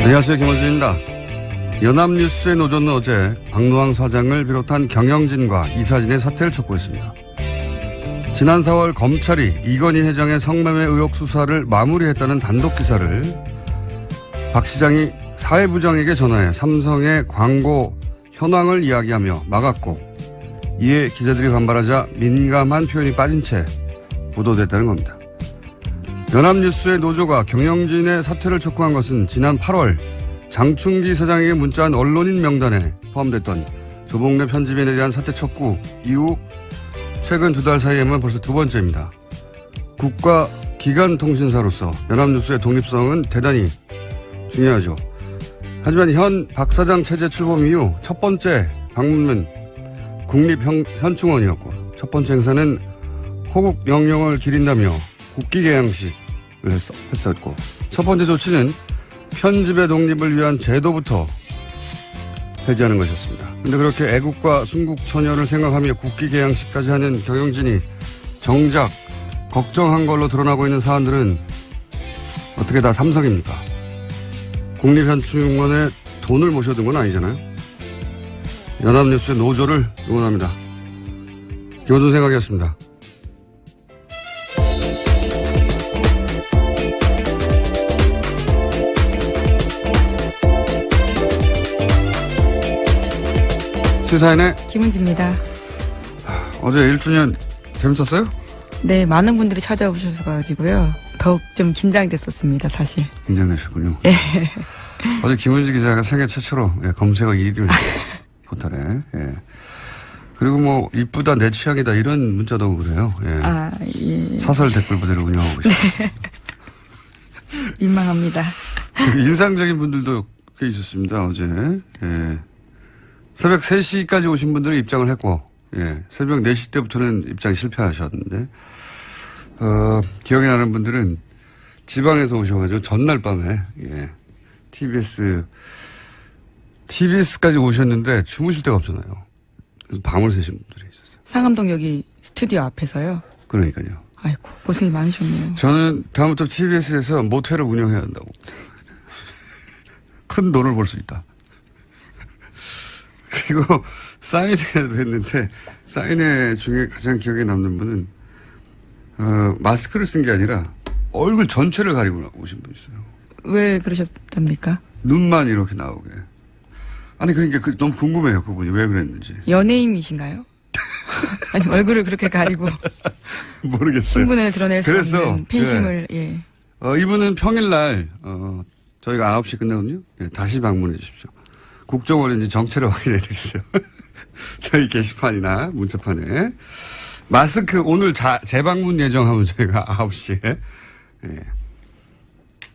안녕하세요. 김원준입니다. 연합뉴스의 노조는 어제 박노항 사장을 비롯한 경영진과 이사진의 사퇴를 촉구했습니다. 지난 4월 검찰이 이건희 회장의 성매매 의혹 수사를 마무리했다는 단독 기사를 박 시장이 사회부장에게 전화해 삼성의 광고 현황을 이야기하며 막았고, 이에 기자들이 반발하자 민감한 표현이 빠진 채 보도됐다는 겁니다. 연합뉴스의 노조가 경영진의 사퇴를 촉구한 것은 지난 8월 장충기 사장에게 문자한 언론인 명단에 포함됐던 조봉래 편집인에 대한 사퇴 촉구 이후 최근 2달 사이에만 벌써 두 번째입니다. 국가기관통신사로서 연합뉴스의 독립성은 대단히 중요하죠. 하지만 현 박 사장 체제 출범 이후 첫 번째 방문은 국립현충원이었고, 첫 번째 행사는 호국 영령을 기린다며 국기 개양식을 했었고, 첫 번째 조치는 편집의 독립을 위한 제도부터 폐지하는 것이었습니다. 그런데 그렇게 애국과 순국 선열을 생각하며 국기 개양식까지 하는 경영진이 정작 걱정한 걸로 드러나고 있는 사안들은 어떻게 다 삼성입니까? 국립현충원에 돈을 모셔둔 건 아니잖아요. 연합뉴스의 노조를 응원합니다. 김원준 생각이었습니다. 시사인의 김은지입니다. 어제 1주년 재밌었어요? 네, 많은 분들이 찾아오셔가지고요. 더욱 좀 긴장됐었습니다, 사실. 긴장되셨군요. 예. 어제 김은지 기자가 세계 최초로 검색어 1위를 포탈에. 예. 그리고 뭐 이쁘다, 내 취향이다 이런 문자도 오고 그래요. 예. 아, 예. 사설 댓글 부대를 운영하고 계시죠. 네. 민망합니다. 인상적인 분들도 꽤 있었습니다, 어제. 예. 새벽 3시까지 오신 분들은 입장을 했고, 예. 새벽 4시 때부터는 입장이 실패하셨는데, 기억이 나는 분들은 지방에서 오셔가지고 전날 밤에, 예. TBS까지 오셨는데 주무실 데가 없잖아요. 그래서 밤을 새신 분들이 있었어요. 상암동 여기 스튜디오 앞에서요. 그러니까요. 아이고, 고생이 많으셨네요. 저는 다음부터 TBS에서 모텔을 운영해야 한다고. 큰 돈을 벌 수 있다. 그리고 사인회도 했는데, 사인회 중에 가장 기억에 남는 분은 마스크를 쓴 게 아니라 얼굴 전체를 가리고 오신 분 있어요. 왜 그러셨답니까? 눈만 이렇게 나오게. 아니 그러니까 너무 궁금해요, 그분이 왜 그랬는지. 연예인이신가요? 아니, 얼굴을 그렇게 가리고 모르겠어요. 신분을 드러낼 수 그래서, 없는 팬심을. 예. 이분은 평일날 저희가 9시 끝나거든요. 예, 다시 방문해 주십시오. 국정원인지 정체를 확인해야 되겠어요. 저희 게시판이나 문자판에. 마스크 오늘 재방문 예정하면 저희가 9시에 예,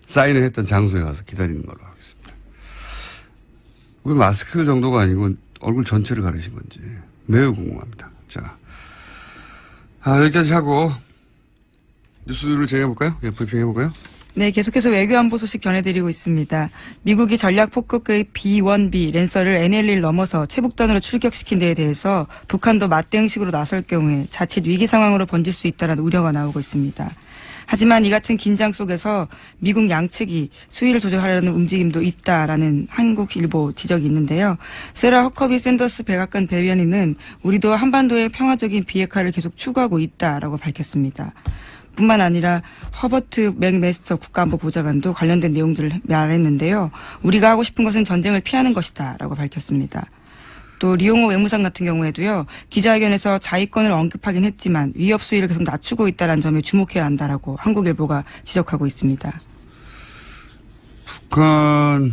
사인을 했던 장소에 가서 기다리는 걸로 하겠습니다. 왜 마스크 정도가 아니고 얼굴 전체를 가리신 건지 매우 궁금합니다. 자, 여기까지 하고 뉴스를 진행해볼까요? 예, 브리핑해볼까요? 네, 계속해서 외교안보 소식 전해드리고 있습니다. 미국이 전략 폭격기 B-1B 랜서를 NLL 넘어서 최북단으로 출격시킨 데에 대해서 북한도 맞대응식으로 나설 경우에 자칫 위기 상황으로 번질 수 있다는 우려가 나오고 있습니다. 하지만 이 같은 긴장 속에서 미국 양측이 수위를 조절하려는 움직임도 있다라는 한국일보 지적이 있는데요. 세라 허커비 샌더스 백악관 대변인은 우리도 한반도의 평화적인 비핵화를 계속 추구하고 있다라고 밝혔습니다. 뿐만 아니라 허버트 맥메스터 국가안보 보좌관도 관련된 내용들을 말했는데요. 우리가 하고 싶은 것은 전쟁을 피하는 것이다 라고 밝혔습니다. 또 리용호 외무상 같은 경우에도요. 기자회견에서 자위권을 언급하긴 했지만 위협 수위를 계속 낮추고 있다는 점에 주목해야 한다라고 한국일보가 지적하고 있습니다. 북한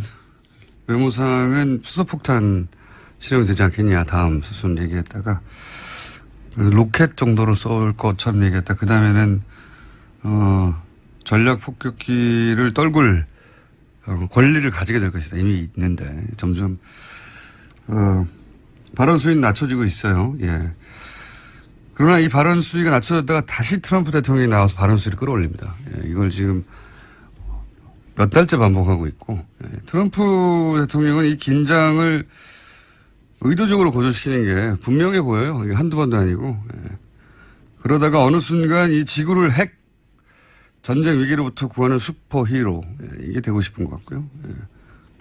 외무상은 수소폭탄 실용되지 않겠냐 다음 수순 얘기했다가 로켓 정도로 쏠 것처럼 얘기했다. 그 다음에는 전략 폭격기를 떨굴 권리를 가지게 될 것이다. 이미 있는데 점점 발언 수위는 낮춰지고 있어요. 예. 그러나 이 발언 수위가 낮춰졌다가 다시 트럼프 대통령이 나와서 발언 수위를 끌어올립니다. 예. 이걸 지금 몇 달째 반복하고 있고, 예. 트럼프 대통령은 이 긴장을 의도적으로 고조시키는 게 분명해 보여요. 이게 한두 번도 아니고. 예. 그러다가 어느 순간 이 지구를 핵 전쟁 위기로부터 구하는 슈퍼히로, 예. 이게 되고 싶은 것 같고요. 예.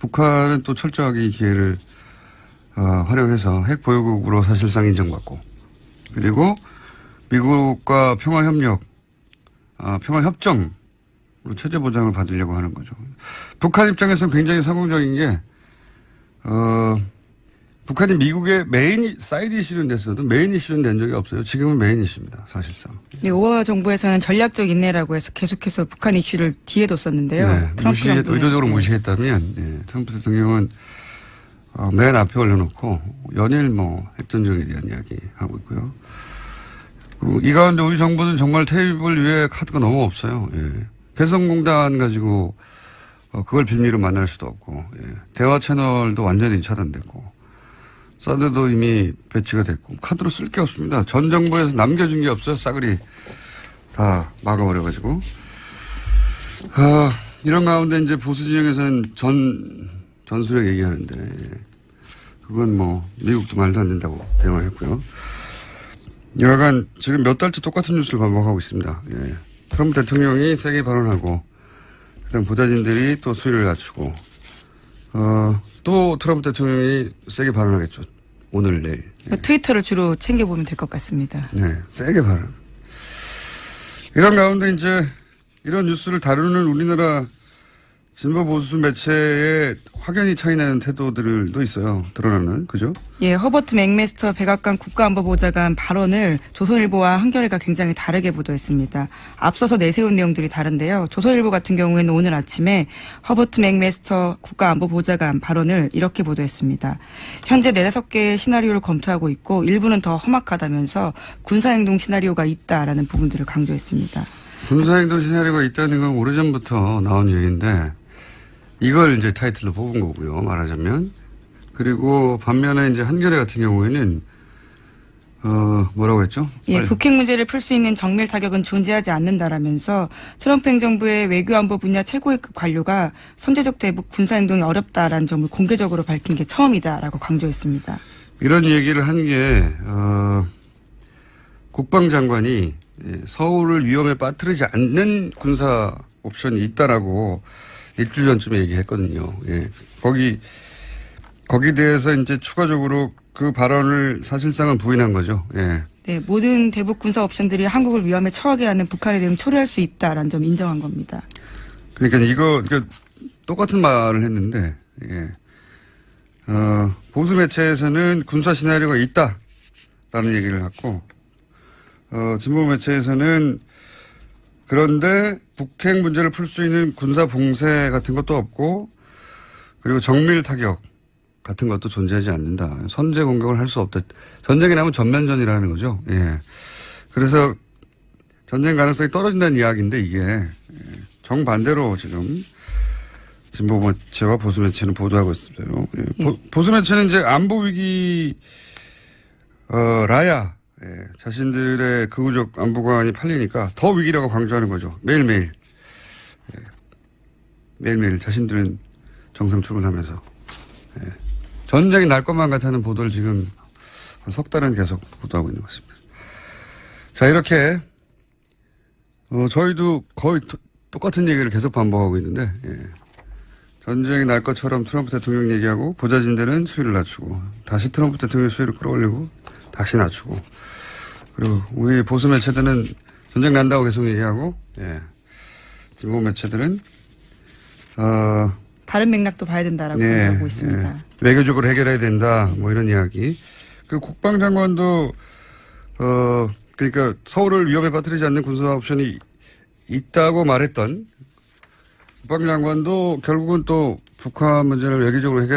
북한은 또 철저하게 이 기회를 활용해서 핵 보유국으로 사실상 인정받고 그리고 미국과 평화협력, 평화협정으로 체제 보장을 받으려고 하는 거죠. 북한 입장에서는 굉장히 성공적인 게 북한이 미국의 메인 사이드 이슈는 됐어도 메인 이슈는 된 적이 없어요. 지금은 메인 이슈입니다. 사실상. 네, 오바마 정부에서는 전략적 인내라고 해서 계속해서 북한 이슈를 뒤에 뒀었는데요. 네, 트럼프 정부는 의도적으로 무시했다면 트럼프 대통령은 맨 앞에 올려놓고 연일 핵전쟁에 대한 이야기 하고 있고요. 이 가운데 우리 정부는 정말 테이블 위에 카드가 너무 없어요. 개성공단 가지고 그걸 빌미로 만날 수도 없고 대화 채널도 완전히 차단됐고 사드도 이미 배치가 됐고 카드로 쓸 게 없습니다. 전 정부에서 남겨준 게 없어요. 싸그리 다 막아버려가지고 이런 가운데 이제 보수 진영에서는 전술핵 얘기하는데 그건 미국도 말도 안 된다고 대응했고요. 여하간 지금 몇 달째 똑같은 뉴스를 반복하고 있습니다. 트럼프 대통령이 세게 발언하고 그다음 보좌진들이 또 수위를 낮추고 또 트럼프 대통령이 세게 발언하겠죠. 오늘 내일. 트위터를 주로 챙겨보면 될 것 같습니다. 네, 세게 발언. 이런 가운데 이제 이런 뉴스를 다루는 우리나라 진보 보수 매체의 확연히 차이나는 태도들도 있어요. 드러나는. 그죠? 예, 허버트 맥메스터 백악관 국가안보보좌관 발언을 조선일보와 한겨레가 굉장히 다르게 보도했습니다. 앞서서 내세운 내용들이 다른데요. 조선일보 같은 경우에는 오늘 아침에 허버트 맥메스터 국가안보보좌관 발언을 이렇게 보도했습니다. 현재 4-5개의 시나리오를 검토하고 있고 일부는 더 험악하다면서 군사행동 시나리오가 있다라는 부분들을 강조했습니다. 군사행동 시나리오가 있다는 건 오래전부터 나온 얘기인데 이걸 이제 타이틀로 뽑은 거고요. 말하자면. 그리고 반면에 이제 한겨레 같은 경우에는 뭐라고 했죠? 예, 북핵 문제를 풀 수 있는 정밀 타격은 존재하지 않는다라면서 트럼프 행정부의 외교안보 분야 최고위급 관료가 선제적 대북 군사행동이 어렵다라는 점을 공개적으로 밝힌 게 처음이다라고 강조했습니다. 이런 얘기를 한 게 국방장관이 서울을 위험에 빠뜨리지 않는 군사 옵션이 있다라고 일주일 전쯤에 얘기했거든요. 거기에 대해서 이제 추가적으로 그 발언을 사실상은 부인한 거죠. 네, 모든 대북 군사 옵션들이 한국을 위험에 처하게 하는 북한의 대응 초래할 수 있다라는 점 인정한 겁니다. 그러니까 똑같은 말을 했는데, 보수 매체에서는 군사 시나리오가 있다라는 얘기를 했고, 진보 매체에서는 그런데 북핵 문제를 풀 수 있는 군사 봉쇄 같은 것도 없고 그리고 정밀 타격 같은 것도 존재하지 않는다. 선제 공격을 할 수 없다. 전쟁이 나면 전면전이라는 거죠. 그래서 전쟁 가능성이 떨어진다는 이야기인데 이게 정반대로 지금 진보 매체와 보수 매체는 보도하고 있어요. 보수 매체는 이제 안보 위기 라야 자신들의 극우적 안보관이 팔리니까 더 위기라고 강조하는 거죠. 매일매일. 매일매일 자신들은 정상 출근하면서. 전쟁이 날 것만 같다는 보도를 지금 한 석 달은 계속 보도하고 있는 것 같습니다. 자, 이렇게, 저희도 거의 똑같은 얘기를 계속 반복하고 있는데, 전쟁이 날 것처럼 트럼프 대통령 얘기하고 보좌진들은 수위를 낮추고 다시 트럼프 대통령 수위를 끌어올리고 다시 낮추고 그리고 우리 보수 매체들은 전쟁 난다고 계속 얘기하고, 진보 매체들은, 다른 맥락도 봐야 된다라고 강조하고 있습니다. 외교적으로 해결해야 된다, 이런 이야기. 그 국방장관도, 그러니까 서울을 위험에 빠뜨리지 않는 군사 옵션이 있다고 말했던 국방장관도 결국은 또 북한 문제를 외교적으로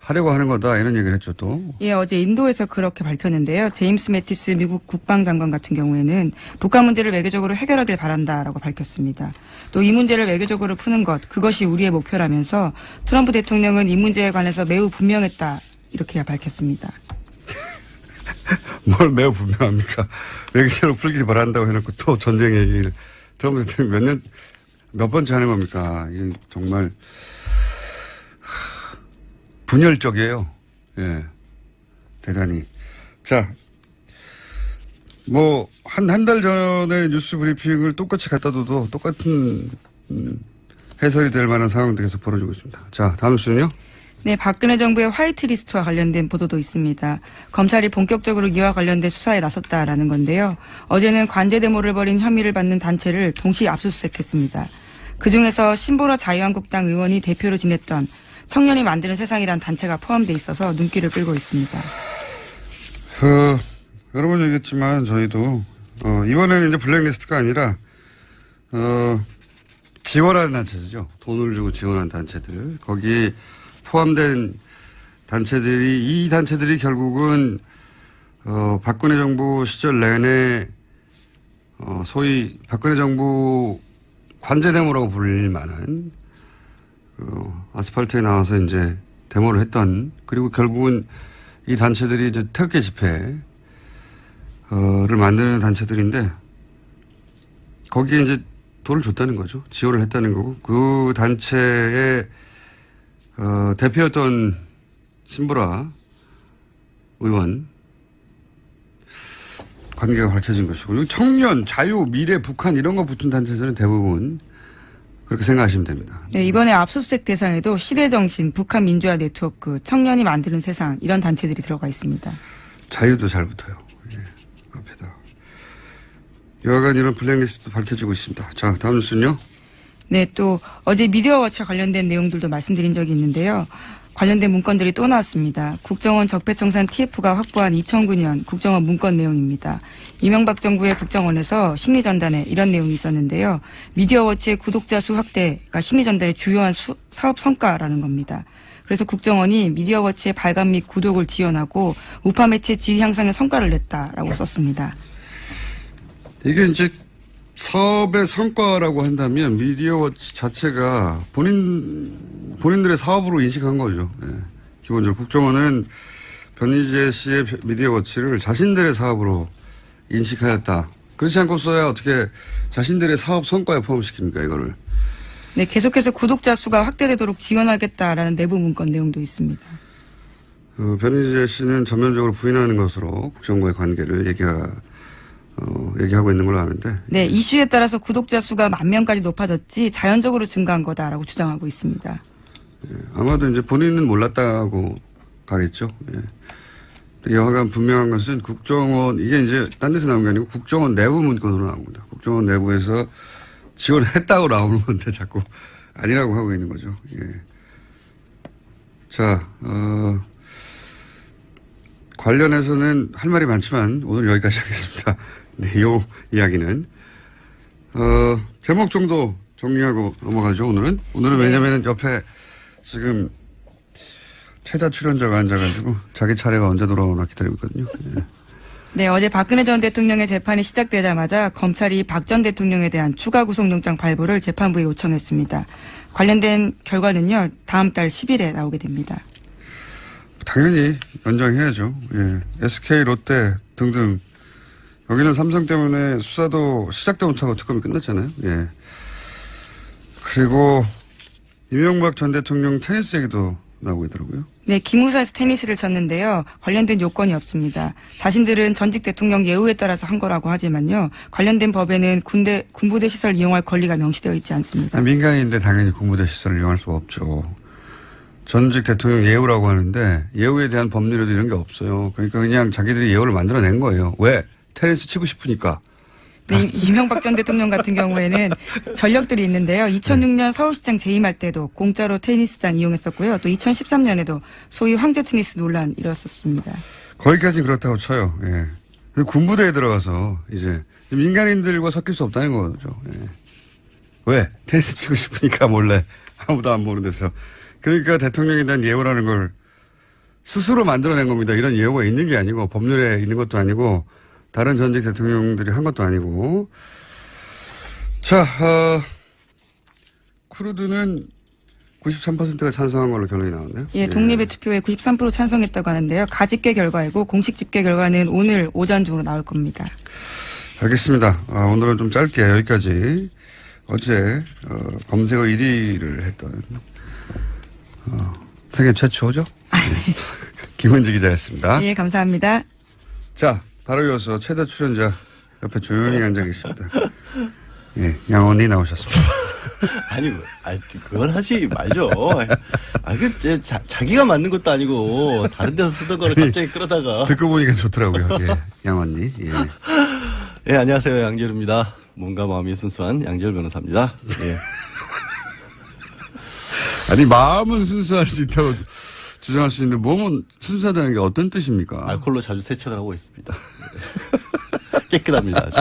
하려고 하는 거다 이런 얘기를 했죠 또. 예, 어제 인도에서 그렇게 밝혔는데요. 제임스 매티스 미국 국방장관 같은 경우에는 북한 문제를 외교적으로 해결하길 바란다라고 밝혔습니다. 또 이 문제를 외교적으로 푸는 것, 그것이 우리의 목표라면서 트럼프 대통령은 이 문제에 관해서 매우 분명했다 이렇게 밝혔습니다. 뭘 매우 분명합니까? 외교적으로 풀길 바란다고 해놓고 또 전쟁 얘기를 트럼프 대통령 몇 번째 하는 겁니까? 이게 정말 분열적이에요. 대단히. 자, 한 달 전에 뉴스 브리핑을 똑같이 갖다 둬도 똑같은 해설이 될 만한 상황도 계속 벌어지고 있습니다. 자, 다음 뉴스는요. 네, 박근혜 정부의 화이트리스트와 관련된 보도도 있습니다. 검찰이 본격적으로 이와 관련된 수사에 나섰다라는 건데요. 어제는 관제 데모를 벌인 혐의를 받는 단체를 동시에 압수수색했습니다. 그중에서 신보라 자유한국당 의원이 대표로 지냈던 청년이 만드는 세상이란 단체가 포함돼 있어서 눈길을 끌고 있습니다. 여러 번 얘기했지만 저희도 이번에는 이제 블랙리스트가 아니라 지원하는 단체죠. 돈을 주고 지원하는 단체들. 거기 포함된 단체들이 이 단체들이 결국은 박근혜 정부 시절 내내 소위 박근혜 정부 관제 데모라고 불릴 만한 아스팔트에 나와서 이제 데모를 했던 그리고 결국은 이 단체들이 이제 태극기 집회를 만드는 단체들인데 거기에 이제 돈을 줬다는 거죠. 지원을 했다는 거고 그 단체의 대표였던 신보라 의원 관계가 밝혀진 것이고 청년, 자유, 미래, 북한 이런 거 붙은 단체들은 대부분 그렇게 생각하시면 됩니다. 네, 이번에 압수수색 대상에도 시대정신, 북한 민주화 네트워크, 청년이 만드는 세상 이런 단체들이 들어가 있습니다. 자유도 잘 붙어요. 예, 앞에다. 여하간 이런 블랙리스트도 밝혀지고 있습니다. 자, 다음 뉴스는요. 네, 또 어제 미디어워치와 관련된 내용들도 말씀드린 적이 있는데요. 관련된 문건들이 또 나왔습니다. 국정원 적폐청산 TF가 확보한 2009년 국정원 문건 내용입니다. 이명박 정부의 국정원에서 심리전단에 이런 내용이 있었는데요. 미디어워치의 구독자 수 확대가 심리전단의 주요한 사업 성과라는 겁니다. 그래서 국정원이 미디어워치의 발간 및 구독을 지원하고 우파 매체 지위 향상에 성과를 냈다라고 썼습니다. 이게 이제 사업의 성과라고 한다면 미디어워치 자체가 본인들의 사업으로 인식한 거죠. 예. 기본적으로 국정원은 변희재 씨의 미디어워치를 자신들의 사업으로 인식하였다. 그렇지 않고서야 어떻게 자신들의 사업 성과에 포함시킵니까, 이거를. 네, 계속해서 구독자 수가 확대되도록 지원하겠다라는 내부 문건 내용도 있습니다. 변희재 씨는 전면적으로 부인하는 것으로 국정과의 관계를 얘기하고 있는 걸로 아는데. 네, 이슈에 따라서 구독자 수가 10,000명까지 높아졌지 자연적으로 증가한 거다라고 주장하고 있습니다. 예, 아마도 이제 본인은 몰랐다고 가겠죠. 예. 여하간 분명한 것은 국정원, 이게 이제 딴 데서 나온 게 아니고 국정원 내부 문건으로 나옵니다. 국정원 내부에서 지원했다고 나오는 건데 자꾸 아니라고 하고 있는 거죠. 예. 자, 관련해서는 할 말이 많지만 오늘 여기까지 하겠습니다. 네, 요 이야기는. 제목 정도 정리하고 넘어가죠, 오늘은. 오늘은 네. 왜냐면 옆에 지금 최다 출연자가 앉아가지고 자기 차례가 언제 돌아오나 기다리고 있거든요. 예. 네, 어제 박근혜 전 대통령의 재판이 시작되자마자 검찰이 박 전 대통령에 대한 추가 구속영장 발부를 재판부에 요청했습니다. 관련된 결과는요, 다음 달 10일에 나오게 됩니다. 당연히 연장해야죠. 예. SK, 롯데 등등. 여기는 삼성 때문에 수사도 시작도 못하고 특검이 끝났잖아요. 예. 그리고 이명박 전 대통령 테니스 얘기도 나오고 있더라고요. 네, 기무사에서 테니스를 쳤는데요. 관련된 요건이 없습니다. 자신들은 전직 대통령 예우에 따라서 한 거라고 하지만요. 관련된 법에는 군부대 시설 이용할 권리가 명시되어 있지 않습니다. 민간인인데 당연히 군부대 시설을 이용할 수가 없죠. 전직 대통령 예우라고 하는데 예우에 대한 법률에도 이런 게 없어요. 그러니까 그냥 자기들이 예우를 만들어낸 거예요. 왜? 테니스 치고 싶으니까. 네, 이명박 전 대통령 같은 경우에는 전력들이 있는데요. 2006년 서울시장 재임할 때도 공짜로 테니스장 이용했었고요. 또 2013년에도 소위 황제 테니스 논란 일었었습니다. 거기까지는 그렇다고 쳐요. 예. 군부대에 들어가서 이제 민간인들과 섞일 수 없다는 거죠. 예. 왜? 테니스 치고 싶으니까 몰래 아무도 안 보는 데서. 그러니까 대통령에 대한 예우라는 걸 스스로 만들어낸 겁니다. 이런 예우가 있는 게 아니고 법률에 있는 것도 아니고 다른 전직 대통령들이 한 것도 아니고. 자, 쿠르드는 93%가 찬성한 걸로 결론이 나왔네요. 예, 독립의 투표에 93% 찬성했다고 하는데요. 가집계 결과이고 공식 집계 결과는 오늘 오전 중으로 나올 겁니다. 알겠습니다. 오늘은 좀 짧게 여기까지. 어제 검색어 1위를 했던 세계 최초죠? 김은지 기자였습니다. 예, 감사합니다. 자, 바로 이어서 최다 출연자 옆에 조용히 앉아 계십니다. 예, 양언니 나오셨습니다. 아니, 그건 하지 말죠. 자기가 만든 것도 아니고 다른 데서 쓰던 거를 갑자기 끌어다가. 듣고 보니까 좋더라고요. 예. 양언니. 예. 예, 안녕하세요. 양재루입니다. 몸과 마음이 순수한 양재루 변호사입니다. 예. 아니 마음은 순수할 수 있다고 주장할 수 있는데 몸은 순수하다는 게 어떤 뜻입니까? 알코올로 자주 세척을 하고 있습니다. 깨끗합니다. 아주.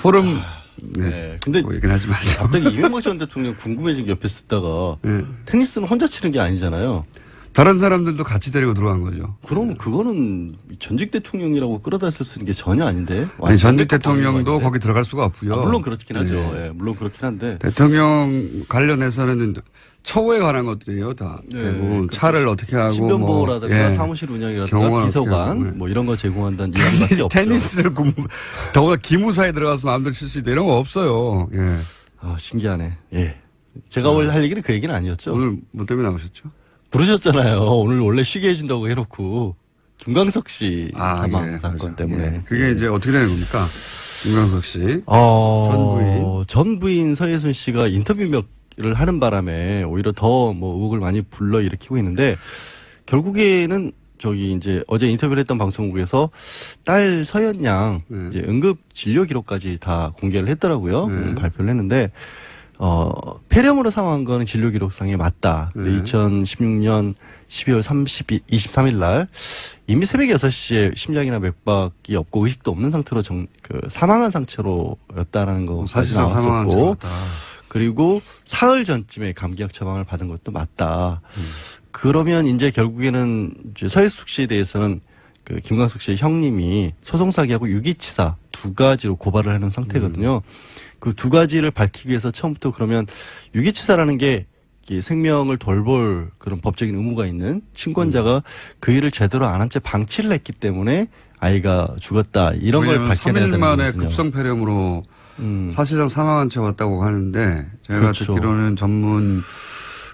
포럼 네. 근데 뭐 얘기는 하지 말자. 갑자기 이명박 전 대통령 궁금해진 게 옆에 쓰다가 테니스는 혼자 치는 게 아니잖아요. 다른 사람들도 같이 데리고 들어간 거죠. 그럼 그거는 전직 대통령이라고 끌어다 쓸 수 있는 게 전혀 아닌데. 아니 전직 대통령도 거기 들어갈 수가 없고요. 물론 그렇긴 하죠. 네. 예, 물론 그렇긴 한데. 대통령 관련해서는 처우에 관한 것들이에요. 다 네, 대부분 차를 어떻게 하고 신변보호라든가 뭐, 예. 사무실 운영이라든가 경호원 비서관 어떻게 하고, 뭐 이런 거 제공한다는 이야기밖에 없죠. 테니스를 더구나 기무사에 들어가서 마음대로 칠 수 있다 이런 거 없어요. 예. 아, 신기하네. 예. 제가 오늘 할 얘기는 그 얘기는 아니었죠. 오늘 뭐 때문에 나오셨죠? 부르셨잖아요. 오늘 원래 쉬게 해준다고 해놓고 김광석 씨 사망 예, 사건 맞아. 때문에. 예. 그게 이제 어떻게 되는 겁니까? 김광석 씨. 전 부인 서예순 씨가 인터뷰를 하는 바람에 오히려 더 뭐 의혹을 많이 불러일으키고 있는데 결국에는 저기 이제 어제 인터뷰를 했던 방송국에서 딸 서연 양 이제 응급 진료 기록까지 다 공개를 했더라고요. 발표를 했는데 폐렴으로 사망한 거는 진료 기록상에 맞다. 근데 2016년 12월 23일 날 이미 새벽 6시에 심장이나 맥박이 없고 의식도 없는 상태로 사망한 상태로였다라는 거 사실상 사망한 나왔었고 채였다. 그리고 사흘 전쯤에 감기약 처방을 받은 것도 맞다. 그러면 이제 결국에는 이제 서혜숙 씨에 대해서는 그 김광석 씨의 형님이 소송사기하고 유기치사 두 가지로 고발을 하는 상태거든요. 그 두 가지를 밝히기 위해서 처음부터 그러면 유기치사라는 게 생명을 돌볼 그런 법적인 의무가 있는 친권자가 그 일을 제대로 안 한 채 방치를 했기 때문에 아이가 죽었다 이런 걸 밝혀내야 되는 3일 만에 거거든요. 급성폐렴으로 사실상 사망한 채 왔다고 하는데 제가 그렇죠. 듣기로는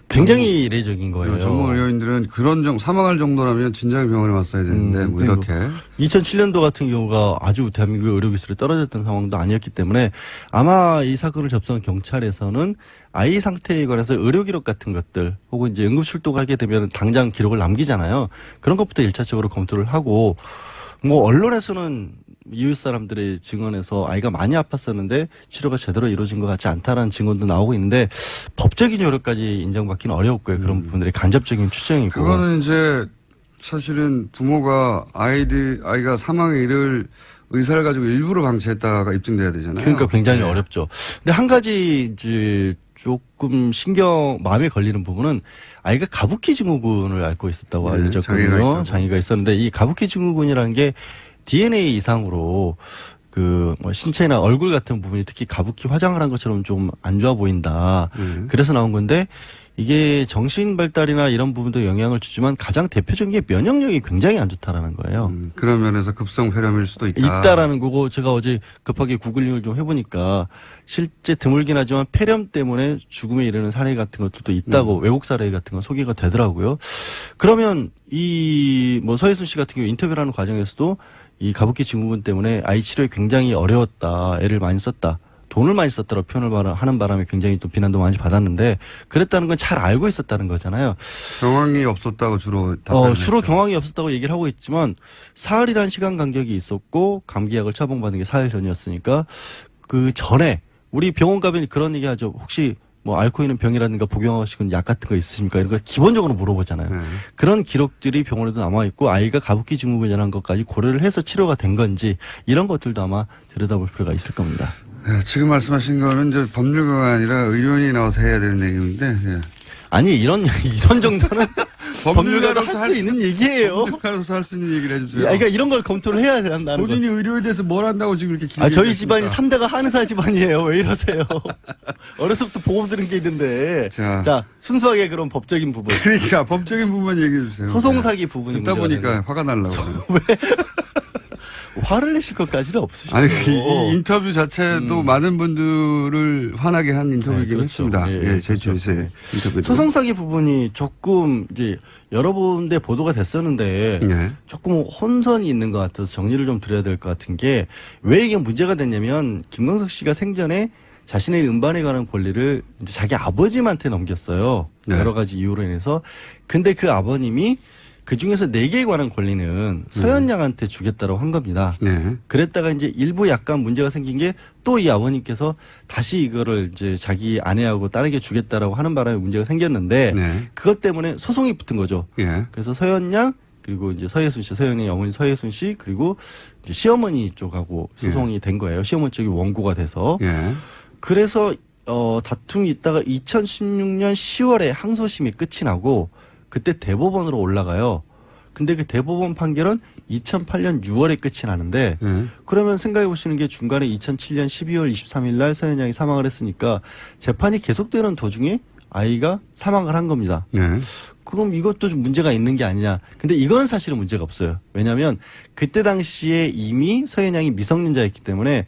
굉장히 이례적인 거예요. 전문 의료인들은 그런 사망할 정도라면 진작에 병원에 왔어야 되는데 뭐 이렇게 2007년도 같은 경우가 아주 대한민국의 의료 기술이 떨어졌던 상황도 아니었기 때문에 아마 이 사건을 접수한 경찰에서는 아이 상태에 관해서 의료 기록 같은 것들 혹은 이제 응급 출동하게 되면 당장 기록을 남기잖아요. 그런 것부터 1차적으로 검토를 하고 뭐 언론에서는 이웃 사람들의 증언에서 아이가 많이 아팠었는데 치료가 제대로 이루어진 것 같지 않다라는 증언도 나오고 있는데 법적인 여력까지 인정받기는 어려웠고요. 그런 부분들이 간접적인 추정이고. 그거는 이제 사실은 부모가 아이가 사망에 이를 의사를 가지고 일부러 방치했다가 입증돼야 되잖아요. 그러니까 굉장히 어렵죠. 근데 한 가지 이제 조금 마음에 걸리는 부분은 아이가 가부키 증후군을 앓고 있었다고 알려졌거든요. 장애가 있었는데 이 가부키 증후군이라는 게 DNA 이상으로 뭐 신체나 얼굴 같은 부분이 특히 가부키 화장을 한 것처럼 좀 안 좋아 보인다. 그래서 나온 건데 이게 정신 발달이나 이런 부분도 영향을 주지만 가장 대표적인 게 면역력이 굉장히 안 좋다라는 거예요. 그런 면에서 급성폐렴일 수도 있다라는 거고 제가 어제 급하게 구글링을 좀 해보니까 실제 드물긴 하지만 폐렴 때문에 죽음에 이르는 사례 같은 것들도 있다고 외국 사례 같은 건 소개가 되더라고요. 그러면 뭐 서혜순 씨 같은 경우 인터뷰를 하는 과정에서도 이 가부키 증후군 때문에 아이 치료에 굉장히 어려웠다. 애를 많이 썼다. 돈을 많이 썼다고 표현을 하는 바람에 굉장히 또 비난도 많이 받았는데 그랬다는 건 잘 알고 있었다는 거잖아요. 경황이 없었다고 주로 주로 경황이 없었다고 얘기를 하고 있지만 사흘이라는 시간 간격이 있었고 감기약을 처방받은 게 사흘 전이었으니까 그 전에 우리 병원 가면 그런 얘기 하죠. 혹시 뭐 앓고 있는 병이라든가 복용하시는 약 같은 거 있으십니까? 이런 걸 기본적으로 물어보잖아요. 그런 기록들이 병원에도 남아 있고 아이가 가부키 증후군이라는 것까지 고려를 해서 치료가 된 건지 이런 것들도 아마 들여다볼 필요가 있을 겁니다. 네, 지금 말씀하신 거는 이제 법률가가 아니라 의료인이 나와서 해야 되는 얘기인데. 네. 아니 이런 정도는 법률가로서 할 수 있는 얘기예요. 법률가로서 할 수 있는 얘기를 해주세요. 그러니까 이런 걸 검토를 해야 된다는 본인이 의료에 대해서 뭘 한다고 지금 이렇게 길게 저희 집안이 3대가 한의사 집안이에요. 왜 이러세요? 어렸을 때부터 보험 들은 게 있는데. 자, 순수하게 그런 법적인 부분. 그러니까 법적인 부분 얘기해 주세요. 소송사기 부분이 듣다 보니까 화가 날라고. 왜? 화를 내실 것까지는 없으시죠. 아니, 이 인터뷰 자체도 많은 분들을 화나게 한 인터뷰이긴 그렇죠. 했습니다. 제 주위에서의 인터뷰. 소송사기 부분이 조금 이제 여러 군데 보도가 됐었는데 조금 혼선이 있는 것 같아서 정리를 좀 드려야 될 것 같은 게 왜 이게 문제가 됐냐면 김광석 씨가 생전에 자신의 음반에 관한 권리를 이제 자기 아버님한테 넘겼어요. 네. 여러 가지 이유로 인해서. 근데 그 아버님이 그 중에서 4개에 관한 권리는 서현양한테 주겠다고 한 겁니다. 네. 그랬다가 이제 일부 약간 문제가 생긴 게 또 이 아버님께서 다시 이거를 이제 자기 아내하고 딸에게 주겠다라고 하는 바람에 문제가 생겼는데 네. 그것 때문에 소송이 붙은 거죠. 예. 그래서 서현양 그리고 이제 서예순 씨, 서현양의 어머니 서예순 씨 그리고 이제 시어머니 쪽하고 소송이 된 거예요. 시어머니 쪽이 원고가 돼서. 예. 그래서 다툼이 있다가 2016년 10월에 항소심이 끝이 나고 그때 대법원으로 올라가요. 근데 그 대법원 판결은 2008년 6월에 끝이 나는데 예. 그러면 생각해 보시는 게 중간에 2007년 12월 23일 날 서현양이 사망을 했으니까 재판이 계속되는 도중에 아이가 사망을 한 겁니다. 네. 그럼 이것도 좀 문제가 있는 게 아니냐. 근데 이거는 사실은 문제가 없어요. 왜냐하면 그때 당시에 이미 서현양이 미성년자였기 때문에